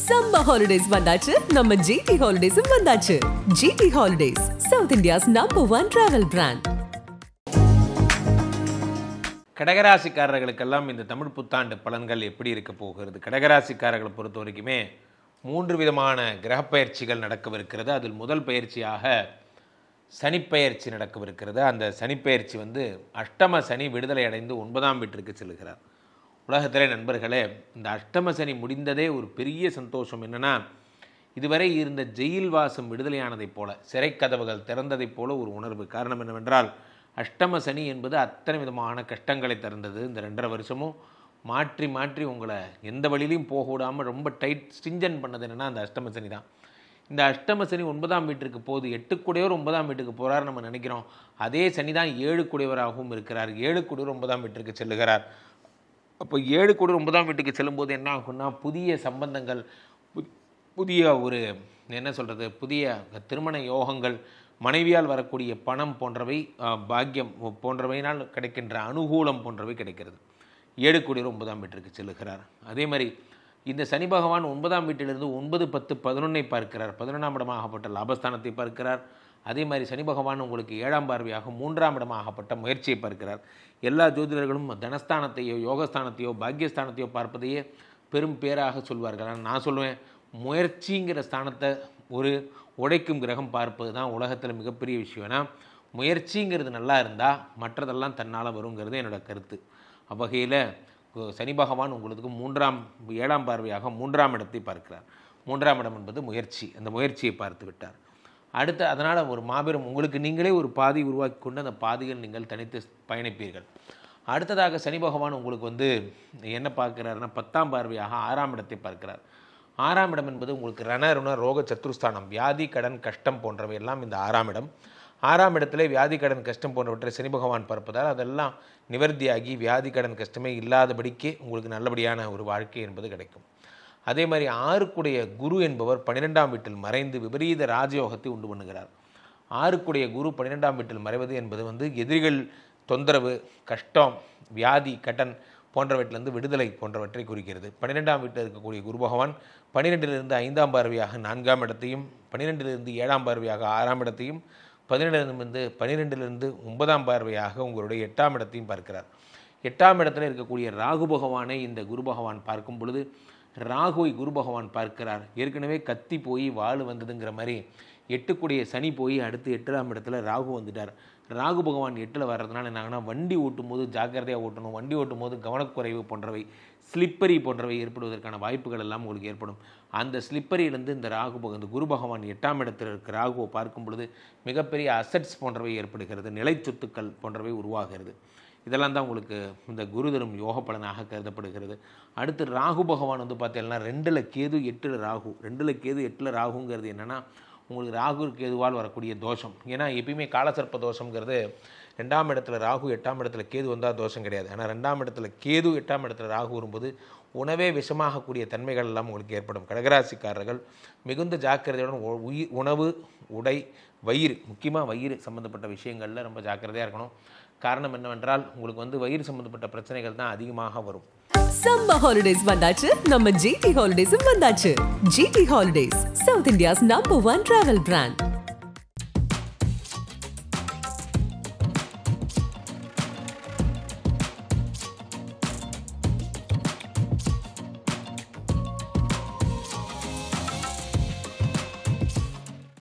Summer holidays வந்தாச்சு நம்ம GT Holidays வந்தாச்சு. GT Holidays, South India's #1 travel brand. கடகராசிக்காரர்களுக்கெல்லாம் இந்த தமிழ் புத்தாண்டு பலன்கள் எப்படி இருக்க போகிறது? கடகராசிக்காரர்களை பொறுத்த வரைக்குமே 3 விதமான கிரகப்பெயர்ச்சிகள் நடக்கவிருக்கிறது. அதில் முதல் பயிற்சியாக சனிப்பெயர்ச்சி நடக்கவிருக்கிறது. அந்த சனிப்பெயர்ச்சி அஷ்டம சனி விடுதலை அடைந்து 9ஆம் வீட்டிற்கு செல்கிறார். உலகத்திலே நண்பர்களே, இந்த அஷ்டம சனி முடிந்ததே ஒரு பெரிய சந்தோஷம். என்னென்னா, இதுவரை இருந்த ஜெயில் வாசம் விடுதலையானதைப் போல, சிறை கதவுகள் திறந்ததைப் போல ஒரு உணர்வு. காரணம் என்னவென்றால், அஷ்டம சனி என்பது அத்தனை விதமான கஷ்டங்களை திறந்தது. இந்த 2.5 வருஷமும் மாற்றி மாற்றி உங்களை எந்த வழியிலையும் போக விடாமல் ரொம்ப ஸ்டிஞ்சன் பண்ணது என்னென்னா அந்த அஷ்டம சனி தான். இந்த அஷ்டம சனி 9ஆம் வீட்டிற்கு போகுது. 8 கூடையவர் 9ஆம் வீட்டுக்கு போகிறார் நம்ம நினைக்கிறோம். அதே சனி தான் 7 கூடையவராகவும் இருக்கிறார். 7 கூடையவர் 9ஆம் வீட்டிற்கு செல்லுகிறார். அப்போ 7 கூடையவர் 9ஆம் வீட்டுக்கு செல்லும்போது என்ன ஆகும்னா, புதிய சம்பந்தங்கள், புதிய ஒரு என்ன சொல்கிறது, புதிய திருமண யோகங்கள், மனைவியால் வரக்கூடிய பணம் போன்றவை, பாக்கியம் போன்றவையினால் கிடைக்கின்ற அனுகூலம் போன்றவை கிடைக்கிறது. 7 கூடையவர் 9ஆம் வீட்டிற்கு செல்லுகிறார். அதே மாதிரி இந்த சனி பகவான் 9ஆம் வீட்டிலிருந்து 9, 10, 11 பார்க்கிறார். 11ஆம் இடமாகப்பட்ட லாபஸ்தானத்தை பார்க்கிறார். அதே மாதிரி சனி பகவான் உங்களுக்கு 7ஆம் பார்வையாக 3ஆம் இடமாகப்பட்ட முயற்சியை பார்க்கிறார். எல்லா ஜோதிடர்களும் தனஸ்தானத்தையோ யோகஸ்தானத்தையோ பாக்கியஸ்தானத்தையோ பார்ப்பதையே பெரும் பேராக சொல்வார்கள். ஆனால் நான் சொல்லுவேன், முயற்சிங்கிற ஸ்தானத்தை ஒரு உடைக்கும் கிரகம் பார்ப்பது தான் உலகத்தில் மிகப்பெரிய விஷயம். ஏன்னா முயற்சிங்கிறது நல்லா இருந்தால் மற்றதெல்லாம் தன்னால் வருங்கிறது என்னோடய கருத்து. அவ்வகையில் சனி பகவான் உங்களுக்கு 7ஆம் பார்வையாக 3ஆம் இடத்தை பார்க்கிறார். 3ஆம் இடம் என்பது முயற்சி. அந்த முயற்சியை பார்த்து விட்டார். அடுத்து அதனால் ஒரு மாபெரும் உங்களுக்கு நீங்களே ஒரு பாதை உருவாக்கி கொண்டு அந்த பாதையில் நீங்கள் தனித்து பயணிப்பீர்கள். அடுத்ததாக சனி பகவான் உங்களுக்கு என்ன பார்க்குறாருன்னா, 10ஆம் பார்வையாக 6ஆம் இடத்தை பார்க்கிறார். 6ஆம் இடம் என்பது உங்களுக்கு ரண ரோக சத்ருஸ்தானம், வியாதி கடன் கஷ்டம் போன்றவை எல்லாம் இந்த 6ஆம் இடம். 6ஆம் இடத்துல வியாதி கடன் கஷ்டம் போன்றவற்றை சனி பகவான் பார்ப்பதால் அதெல்லாம் நிவர்த்தியாகி வியாதி கடன் கஷ்டமே இல்லாதபடிக்கே உங்களுக்கு நல்லபடியான ஒரு வாழ்க்கை என்பது கிடைக்கும். அதே மாதிரி 6க்குடைய குரு என்பவர் 12ஆம் வீட்டில் மறைந்து விபரீத ராஜயோகத்தை உண்டு பண்ணுகிறார். 6க்குடைய குரு 12ஆம் வீட்டில் மறைவது என்பது எதிரிகள் தொந்தரவு, கஷ்டம், வியாதி கடன் போன்றவற்றிலிருந்து விடுதலை போன்றவற்றை குறிக்கிறது. 12ஆம் வீட்டில் இருக்கக்கூடிய குரு பகவான் 12லிருந்து 5ஆம் பார்வையாக 4ஆம் இடத்தையும், 12லிருந்து 7ஆம் பார்வையாக 6ஆம் இடத்தையும், 12லிருந்து 9ஆம் பார்வையாக உங்களுடைய 8ஆம் இடத்தையும் பார்க்கிறார். 8ஆம் இடத்துல இருக்கக்கூடிய ராகு பகவானை இந்த குரு பகவான் பார்க்கும் பொழுது, ராகுவை குரு பகவான் பார்க்கிறார். ஏற்கனவே கத்தி போய் வாள் வந்ததுங்கிற மாதிரி 8க்குடைய சனி போய் அடுத்து 8ஆம் இடத்துல ராகு வந்துட்டார். ராகு பகவான் 8ல் வர்றதுனால என்னாங்கன்னா, வண்டி ஓட்டும் போது ஜாக்கிரதையாக ஓட்டணும், வண்டி ஓட்டும் போது கவனக்குறைவு போன்றவை, ஸ்லிப்பரி போன்றவை ஏற்படுவதற்கான வாய்ப்புகள் எல்லாம் உங்களுக்கு ஏற்படும். அந்த ஸ்லிப்பரியிலிருந்து இந்த இந்த குரு பகவான் 8ஆம் இடத்தில் இருக்கிற ராகுவை பார்க்கும் பொழுது மிகப்பெரிய அசட்ஸ் போன்றவை ஏற்படுகிறது, நிலை சொத்துக்கள் போன்றவை உருவாகிறது. இதெல்லாம் தான் உங்களுக்கு இந்த குரு தரும் யோக பலனாக கருதப்படுகிறது. அடுத்து ராகு பகவான் பார்த்தீங்கன்னா 2ல் கேது 8ல் ராகு. 2ல் கேது 8ல் ராகுங்கிறது என்னென்னா, உங்களுக்கு ராகு கேதுவால் வரக்கூடிய தோஷம். ஏன்னா எப்பயுமே காலசர்ப்ப தோஷங்கிறது 2ஆம் இடத்துல ராகு 8ஆம் இடத்துல கேது வந்தால் தோஷம் கிடையாது. ஆனால் 2ஆம் இடத்துல கேது 8ஆம் இடத்துல ராகு வரும்போது உணவே விஷமாகக்கூடிய தன்மைகள் எல்லாம் உங்களுக்கு ஏற்படும். கடகராசிக்காரர்கள் மிகுந்த ஜாக்கிரதையுடன் உணவு, உடை, வயிறு, முக்கியமாக வயிறு சம்மந்தப்பட்ட விஷயங்களில் ரொம்ப ஜாக்கிரதையாக இருக்கணும். காரணம் என்னவென்றால், உங்களுக்கு வயிறு சம்பந்தப்பட்ட பிரச்சனைகள் தான் அதிகமாக வரும். Summer holidays வந்தாச்சு நம்ம GT Holidays வந்தாச்சு. GT Holidays, South India's #1 travel brand.